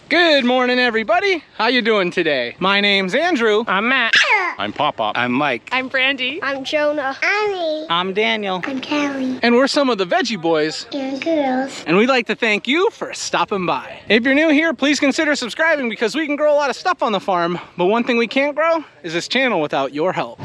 Good morning, everybody. How you doing today? My name's Andrew. I'm Matt. I'm Papa. I'm Mike. I'm Brandy. I'm Jonah. Annie. I'm Daniel. I'm Callie. And we're some of the Veggie boys. And girls. And we'd like to thank you for stopping by. If you're new here, please consider subscribing because we can grow a lot of stuff on the farm. But one thing we can't grow is this channel without your help.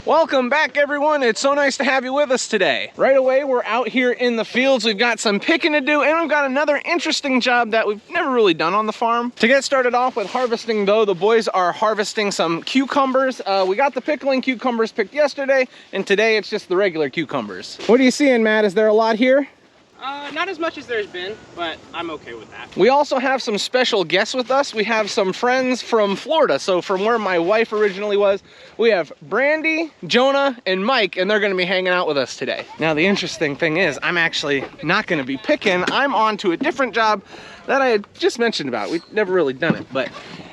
Welcome back, everyone. It's so nice to have you with us today. Right away, we're out here in the fields. We've got some picking to do, and we've got another interesting job that we've never really done on the farm. To get started off with harvesting, though, the boys are harvesting some cucumbers. We got the pickling cucumbers picked yesterday, and today it's just the regular cucumbers. What are you seeing, Matt? Is there a lot here? Not as much as there's been, but I'm okay with that. We also have some special guests with us. We have some friends from Florida. So from where my wife originally was, we have Brandy, Jonah, and Mike, and they're gonna be hanging out with us today. Now, the interesting thing is I'm actually not gonna be picking. I'm on to a different job that I had just mentioned about. We've never really done it, but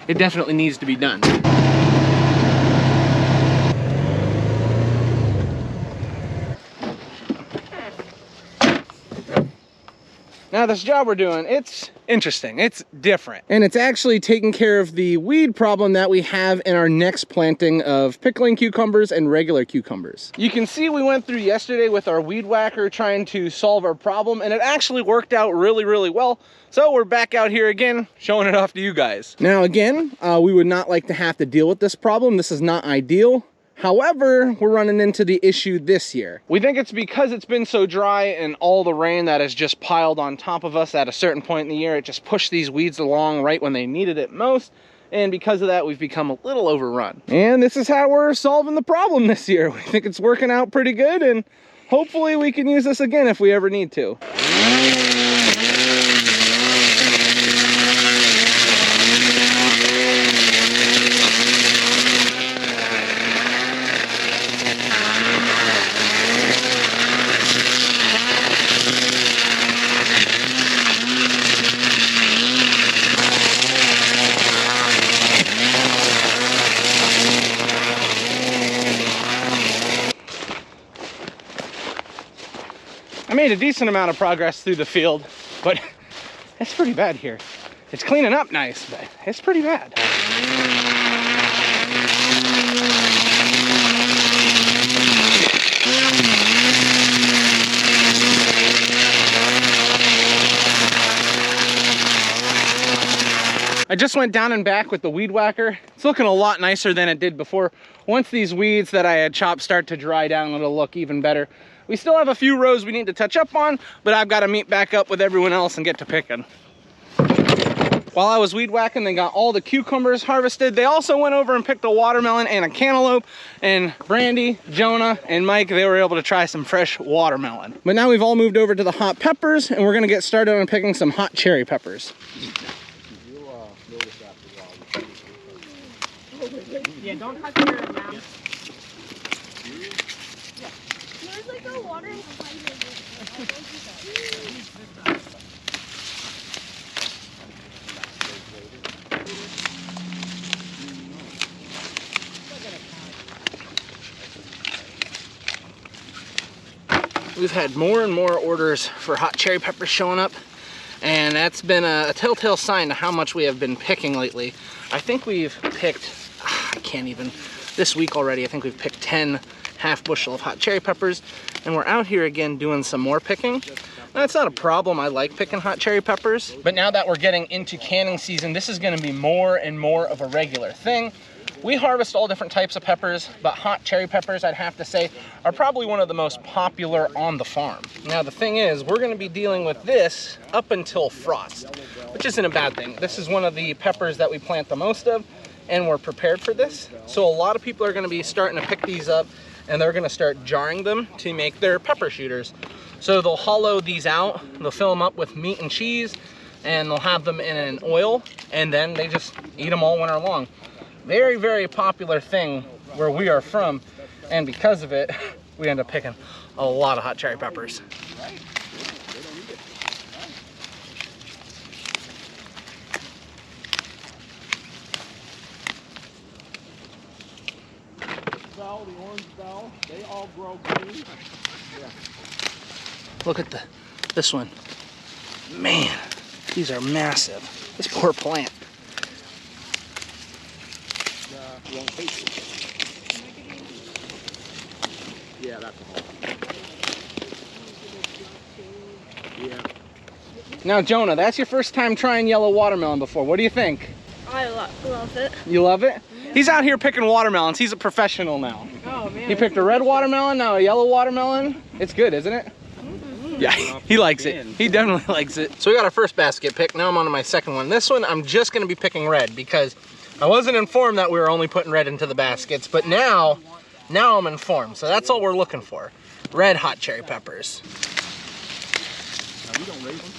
it definitely needs to be done. Now, this job we're doing, it's interesting, it's different. And it's actually taking care of the weed problem that we have in our next planting of pickling cucumbers and regular cucumbers. You can see we went through yesterday with our weed whacker trying to solve our problem, and it actually worked out really, really well. So we're back out here again, showing it off to you guys. Now again, we would not like to have to deal with this problem. This is not ideal. However, we're running into the issue this year. We think it's because it's been so dry and all the rain that has just piled on top of us at a certain point in the year, it just pushed these weeds along right when they needed it most. And because of that, we've become a little overrun. And this is how we're solving the problem this year. We think it's working out pretty good, and hopefully we can use this again if we ever need to. I made a decent amount of progress through the field, but it's pretty bad here. It's cleaning up nice, but it's pretty bad. I just went down and back with the weed whacker. It's looking a lot nicer than it did before. Once these weeds that I had chopped start to dry down, it'll look even better. We still have a few rows we need to touch up on, but I've got to meet back up with everyone else and get to picking. While I was weed whacking, they got all the cucumbers harvested. They also went over and picked a watermelon and a cantaloupe, and Brandy, Jonah, and Mike, they were able to try some fresh watermelon. But now we've all moved over to the hot peppers, and we're gonna get started on picking some hot cherry peppers. Yeah, don't touch your mouth. There's like a water behind it. We've had more and more orders for hot cherry peppers showing up, and that's been a telltale sign to how much we have been picking lately. I think we've picked, this week already, I think we've picked 10 half bushel of hot cherry peppers, and we're out here again doing some more picking. Now, it's not a problem. I like picking hot cherry peppers, but now that we're getting into canning season, this is going to be more and more of a regular thing. We harvest all different types of peppers, but hot cherry peppers, I'd have to say, are probably one of the most popular on the farm. Now, the thing is, we're going to be dealing with this up until frost, which isn't a bad thing. This is one of the peppers that we plant the most of, and we're prepared for this. So a lot of people are going to be starting to pick these up, and they're going to start jarring them to make their pepper shooters. So they'll hollow these out, they'll fill them up with meat and cheese, and they'll have them in an oil, and then they just eat them all winter long. Very, very popular thing where we are from, and because of it, we end up picking a lot of hot cherry peppers. The orange bell, they all grow green. Yeah. Look at this one. Man, these are massive. This poor plant. Yeah, that's a hole. Yeah. Now, Jonah, that's your first time trying yellow watermelon before. What do you think? I love it. You love it? Yeah. He's out here picking watermelons. He's a professional now. Oh man. He picked a red watermelon, now a yellow watermelon. It's good, isn't it? Yeah, he likes it. He definitely likes it. So we got our first basket pick. Now I'm on to my second one. This one, I'm just gonna be picking red because I wasn't informed that we were only putting red into the baskets, but now I'm informed. So that's all we're looking for. Red hot cherry peppers. Now, we don't raise them.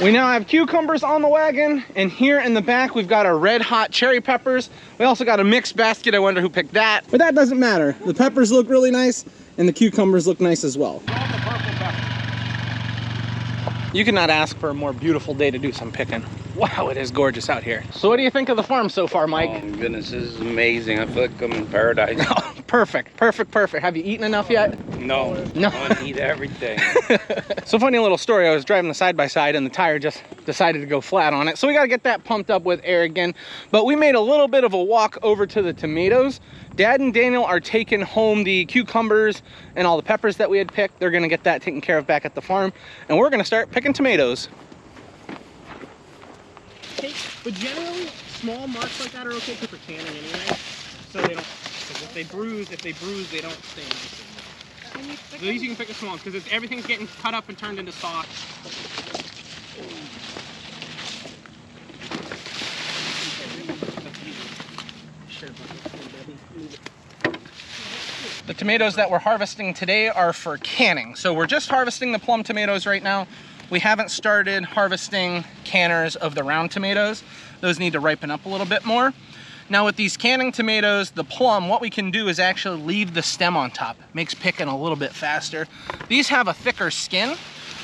We now have cucumbers on the wagon, and here in the back we've got our red hot cherry peppers. We also got a mixed basket. I wonder who picked that. But that doesn't matter. The peppers look really nice, and the cucumbers look nice as well. You cannot ask for a more beautiful day to do some picking. Wow, it is gorgeous out here. So what do you think of the farm so far, Mike? Oh my goodness, this is amazing. I feel like I'm in paradise. Oh, perfect, perfect, perfect. Have you eaten enough yet? No, No. I want to eat everything. So funny little story, I was driving the side-by-side and the tire just decided to go flat on it. So we gotta get that pumped up with air again. But we made a little bit of a walk over to the tomatoes. Dad and Daniel are taking home the cucumbers and all the peppers that we had picked. They're gonna get that taken care of back at the farm. And we're gonna start picking tomatoes. But generally, small marks like that are okay because we're canning anyway. So they don't, because if they bruise, they don't sting. So these you can pick a small because everything's getting cut up and turned into sauce. The tomatoes that we're harvesting today are for canning. So we're just harvesting the plum tomatoes right now. We haven't started harvesting canners of the round tomatoes. Those need to ripen up a little bit more. Now with these canning tomatoes, the plum, what we can do is actually leave the stem on top. Makes picking a little bit faster. These have a thicker skin,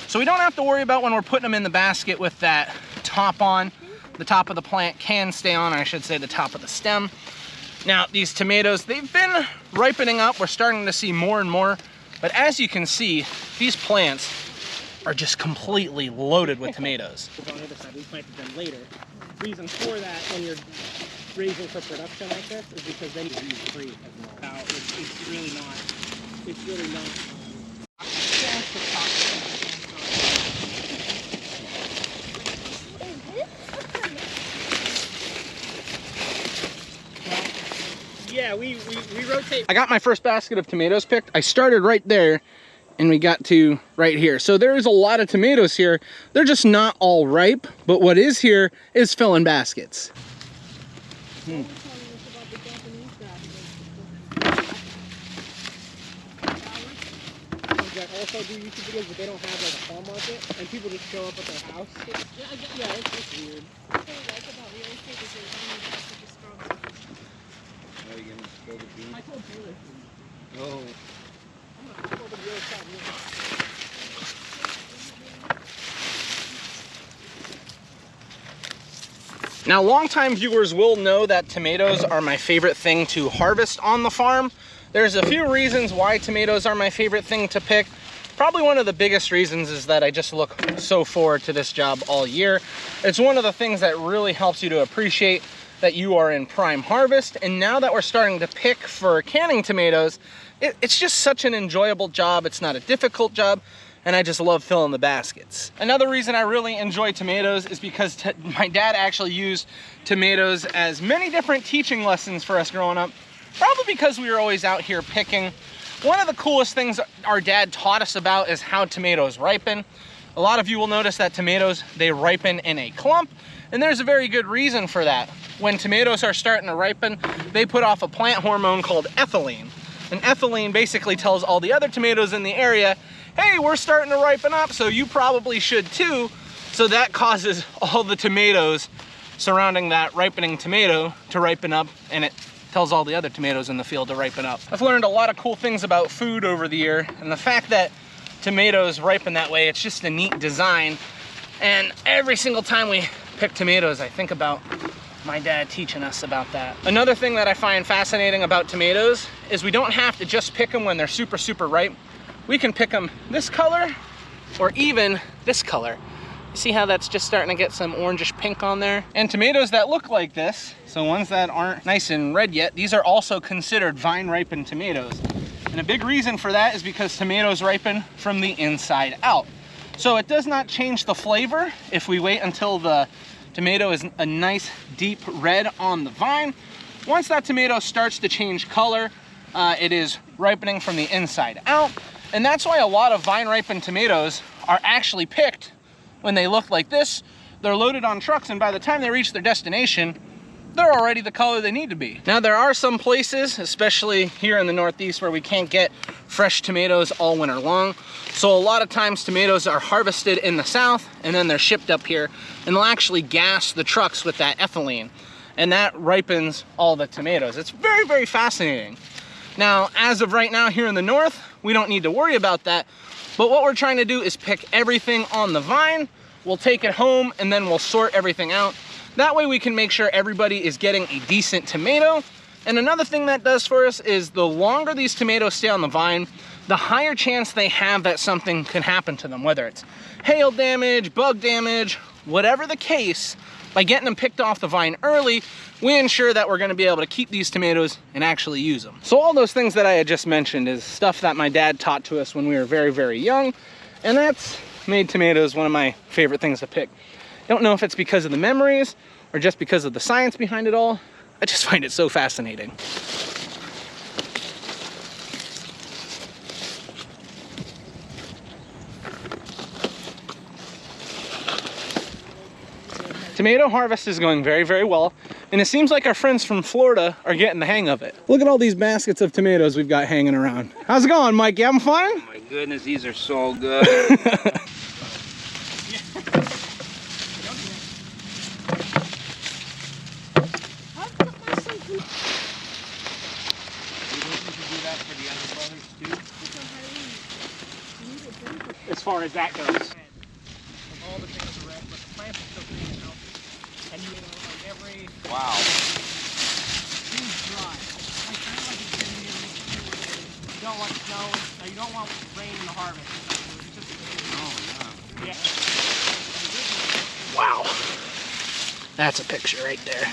so we don't have to worry about when we're putting them in the basket with that top on. The top of the plant can stay on, or I should say the top of the stem. Now these tomatoes, they've been ripening up. We're starting to see more and more, but as you can see, these plants are just completely loaded with tomatoes. On the other side, we planted them later. Reason for that when you're raising for production like this is because then you use free as well. Now, it's really not. Yeah, we rotate. I got my first basket of tomatoes picked. I started right there and we got to right here. So there is a lot of tomatoes here. They're just not all ripe, but what is here is filling baskets. That also do YouTube videos, but they don't have like a farm market, and people just show up at their house. Yeah, it's weird. What I like about real estate is that you need such a strong support. Are you gonna spill the beans? I told Taylor. Oh. I'm gonna pull the real shot. Now, longtime viewers will know that tomatoes are my favorite thing to harvest on the farm. There's a few reasons why tomatoes are my favorite thing to pick. Probably one of the biggest reasons is that I just look so forward to this job all year. It's one of the things that really helps you to appreciate that you are in prime harvest. And now that we're starting to pick for canning tomatoes, it's just such an enjoyable job. It's not a difficult job. and I just love filling the baskets. Another reason I really enjoy tomatoes is because my dad actually used tomatoes as many different teaching lessons for us growing up, probably because we were always out here picking. One of the coolest things our dad taught us about is how tomatoes ripen. A lot of you will notice that tomatoes, they ripen in a clump, and there's a very good reason for that. When tomatoes are starting to ripen, they put off a plant hormone called ethylene. And ethylene basically tells all the other tomatoes in the area, hey, we're starting to ripen up, so you probably should too. So that causes all the tomatoes surrounding that ripening tomato to ripen up, and it tells all the other tomatoes in the field to ripen up. I've learned a lot of cool things about food over the year, and the fact that tomatoes ripen that way, it's just a neat design. And every single time we pick tomatoes, I think about my dad teaching us about that. Another thing that I find fascinating about tomatoes is we don't have to just pick them when they're super, super ripe. We can pick them this color or even this color. See how that's just starting to get some orangish pink on there? And tomatoes that look like this, so ones that aren't nice and red yet, these are also considered vine ripened tomatoes. And a big reason for that is because tomatoes ripen from the inside out. So it does not change the flavor if we wait until the tomato is a nice deep red on the vine. Once that tomato starts to change color, it is ripening from the inside out. And that's why a lot of vine ripened tomatoes are actually picked when they look like this. They're loaded on trucks, and by the time they reach their destination, they're already the color they need to be. Now there are some places, especially here in the Northeast, where we can't get fresh tomatoes all winter long. So a lot of times tomatoes are harvested in the South and then they're shipped up here, and they'll actually gas the trucks with that ethylene, and that ripens all the tomatoes. It's very, very fascinating. Now, as of right now here in the North, we don't need to worry about that. But what we're trying to do is pick everything on the vine. We'll take it home and then we'll sort everything out. That way we can make sure everybody is getting a decent tomato. And another thing that does for us is the longer these tomatoes stay on the vine, the higher chance they have that something can happen to them, whether it's hail damage, bug damage, whatever the case. By getting them picked off the vine early, we ensure that we're gonna be able to keep these tomatoes and actually use them. So all those things that I had just mentioned is stuff that my dad taught to us when we were very, very young, and that's made tomatoes one of my favorite things to pick. Don't know if it's because of the memories or just because of the science behind it all. I just find it so fascinating. Tomato harvest is going very, very well, and it seems like our friends from Florida are getting the hang of it. Look at all these baskets of tomatoes we've got hanging around. How's it going, Mike? You having fun? Oh my goodness, these are so good. As far as that goes. All the things are red, but the plants are still green and healthy. And you know, like every Wow. huge dry. Like kind of like it's been here. You don't want snow, or you don't want rain in the harvest. It's just yeah. Wow. That's a picture right there.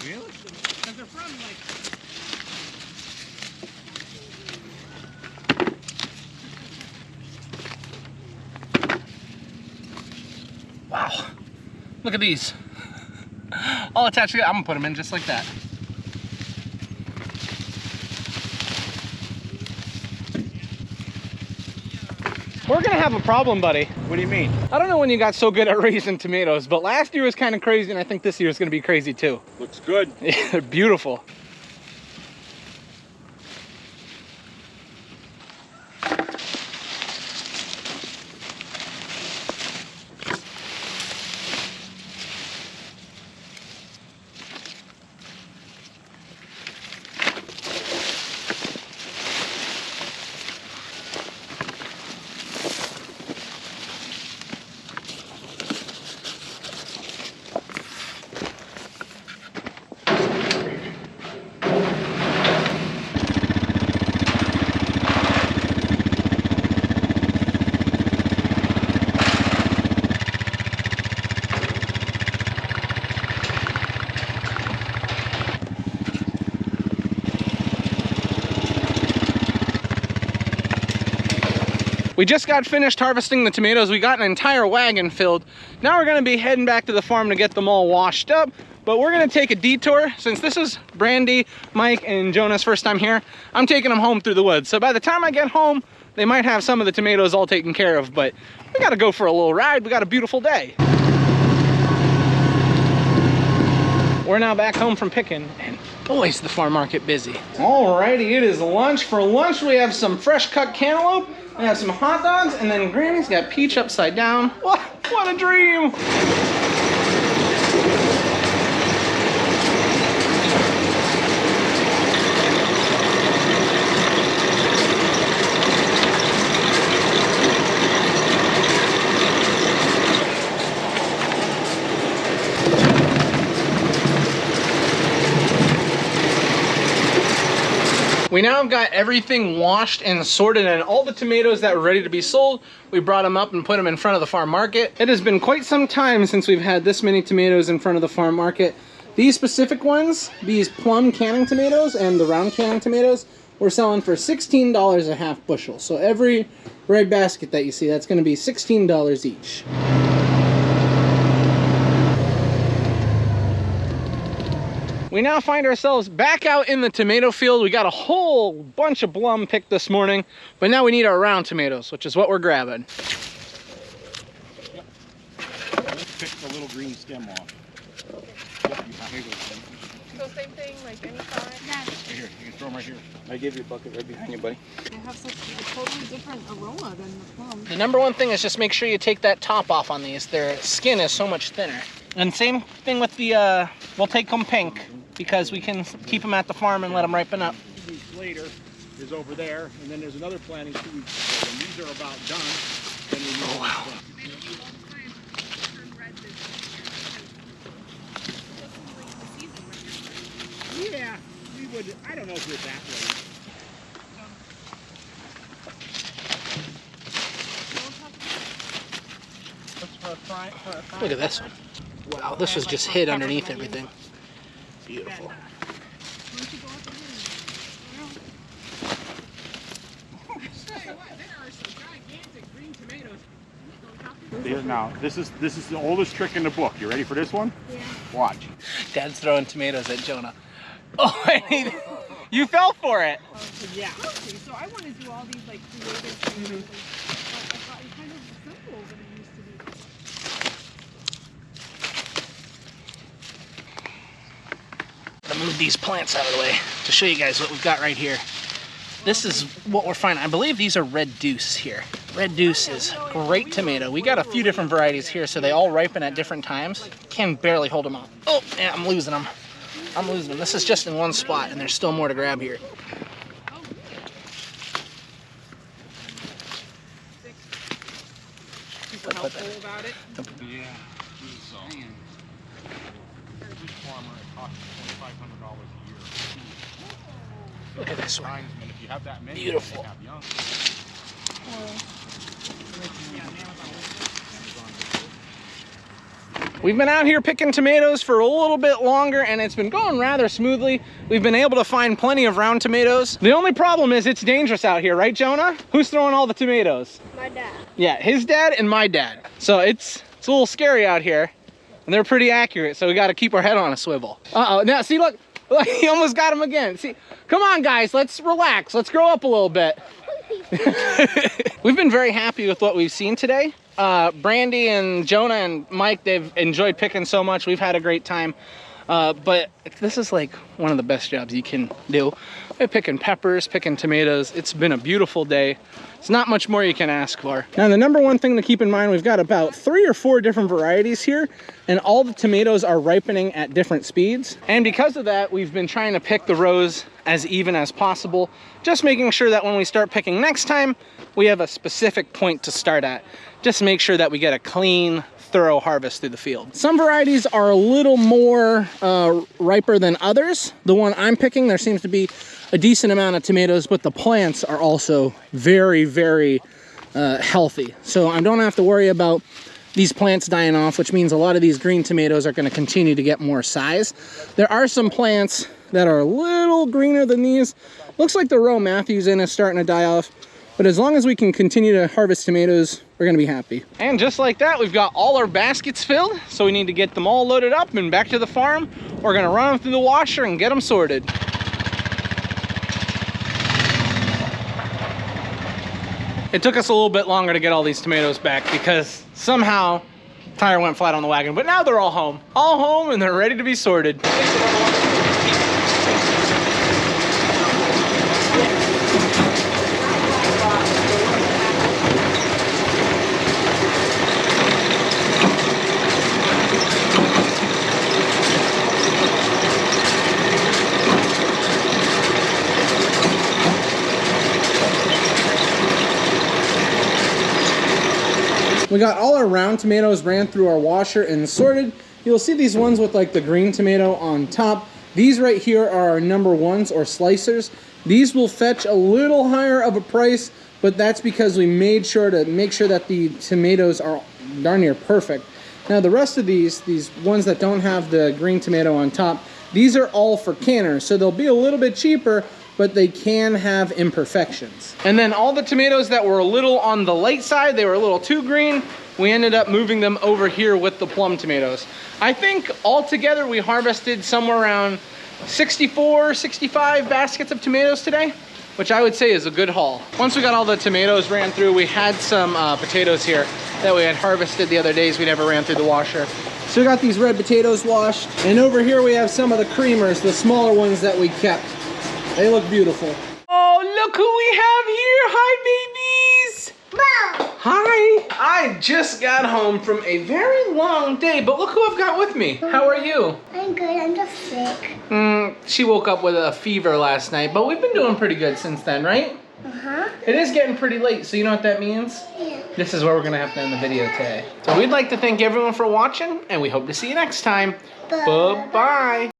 Really? Because they're from like. Wow. Look at these. All attached together. I'm gonna put them in just like that. We're gonna have a problem, buddy. What do you mean? I don't know when you got so good at raising tomatoes, but last year was kind of crazy, and I think this year is gonna be crazy too. Looks good. They're beautiful. We just got finished harvesting the tomatoes. We got an entire wagon filled. Now we're gonna be heading back to the farm to get them all washed up, but we're gonna take a detour. Since this is Brandy, Mike, and Jonah's first time here, I'm taking them home through the woods. So by the time I get home, they might have some of the tomatoes all taken care of, but we gotta go for a little ride. We got a beautiful day. We're now back home from picking, and boy, is the farm market busy. Alrighty, it is lunch. For lunch, we have some fresh cut cantaloupe, we have some hot dogs, and then Granny's got peach upside down. What a dream! We now have got everything washed and sorted, and all the tomatoes that were ready to be sold, we brought them up and put them in front of the farm market. It has been quite some time since we've had this many tomatoes in front of the farm market. These specific ones, these plum canning tomatoes and the round canning tomatoes, we're selling for $16 a half bushel. So every red basket that you see, that's gonna be $16 each. We now find ourselves back out in the tomato field. We got a whole bunch of plum picked this morning, but now we need our round tomatoes, which is what we're grabbing. Yep. Let's pick the little green stem off. Yep, here you go. So same thing, like any kind. Right here, you can throw them right here. I give you a bucket right behind you, buddy. They have such a totally different aroma than the plum. The number one thing is just make sure you take that top off on these. Their skin is so much thinner. And same thing with the, we'll take them pink, because we can keep them at the farm and let them ripen up. 2 weeks later is over there, and then there's another planting 2 weeks ago. When these are about done, then we move on to them. Yeah, we would. I don't know if we're that late. Look at this one. Wow, this was just hid underneath everything. Beautiful. Now, this is the oldest trick in the book. You ready for this one? Yeah. Watch. Dad's throwing tomatoes at Jonah. Oh, I need, you fell for it. Yeah. Okay, so I want to do all these like creative things. But I thought it kind of simple than it used to be. I'm gonna move these plants out of the way to show you guys what we've got right here. This is what we're finding. I believe these are Red Deuce here. Red Deuce is great tomato. We got a few different varieties here, so they all ripen at different times. Can barely hold them up. Oh, yeah, I'm losing them. I'm losing them. This is just in one spot, and there's still more to grab here. Super helpful about it. Yeah. So, this farmer, it costs $2,500 a year. Look at this one. Linesman, if you have that many, Beautiful. you have young. We've been out here picking tomatoes for a little bit longer, and it's been going rather smoothly. We've been able to find plenty of round tomatoes. The only problem is it's dangerous out here, right, Jonah? Who's throwing all the tomatoes? My dad. Yeah, his dad and my dad. So it's a little scary out here, and they're pretty accurate, so we got to keep our head on a swivel. Uh-oh, now see, look, he almost got him again. See, come on, guys, let's relax. Let's grow up a little bit. We've been very happy with what we've seen today. Brandy and Jonah and Mike, they've enjoyed picking so much. We've had a great time. But this is like one of the best jobs you can do. We're picking peppers, picking tomatoes. It's been a beautiful day. It's not much more you can ask for. Now, the number one thing to keep in mind, we've got about 3 or 4 different varieties here, and all the tomatoes are ripening at different speeds. And because of that, we've been trying to pick the rows as even as possible, just making sure that when we start picking next time, we have a specific point to start at. Just make sure that we get a clean, thorough harvest through the field. Some varieties are a little more riper than others. The one I'm picking, there seems to be a decent amount of tomatoes, but the plants are also very, very healthy. So I don't have to worry about these plants dying off, which means a lot of these green tomatoes are going to continue to get more size. There are some plants that are a little greener than these. Looks like the row Matthew's in is starting to die off. But as long as we can continue to harvest tomatoes, we're gonna be happy. And just like that, we've got all our baskets filled. So we need to get them all loaded up and back to the farm. We're gonna run them through the washer and get them sorted. It took us a little bit longer to get all these tomatoes back because somehow tire went flat on the wagon, but now they're all home and they're ready to be sorted. We got all our round tomatoes ran through our washer and sorted. You'll see these ones with like the green tomato on top. These right here are our number ones or slicers. These will fetch a little higher of a price, but that's because we made sure to make sure that the tomatoes are darn near perfect. Now the rest of these ones that don't have the green tomato on top, these are all for canners, so they'll be a little bit cheaper, but they can have imperfections. And then all the tomatoes that were a little on the light side, they were a little too green, we ended up moving them over here with the plum tomatoes. I think altogether we harvested somewhere around 64, 65 baskets of tomatoes today, which I would say is a good haul. Once we got all the tomatoes ran through, we had some potatoes here that we had harvested the other days we never ran through the washer. So we got these red potatoes washed, and over here we have some of the creamers, the smaller ones that we kept. They look beautiful. Oh, look who we have here. Hi, babies. Mom. Hi. I just got home from a very long day, but look who I've got with me. How are you? I'm good. I'm just sick. She woke up with a fever last night, but we've been doing pretty good since then, right? Uh-huh. It is getting pretty late, so you know what that means? Yeah. This is where we're going to have to end the video today. So we'd like to thank everyone for watching, and we hope to see you next time. Bye-bye.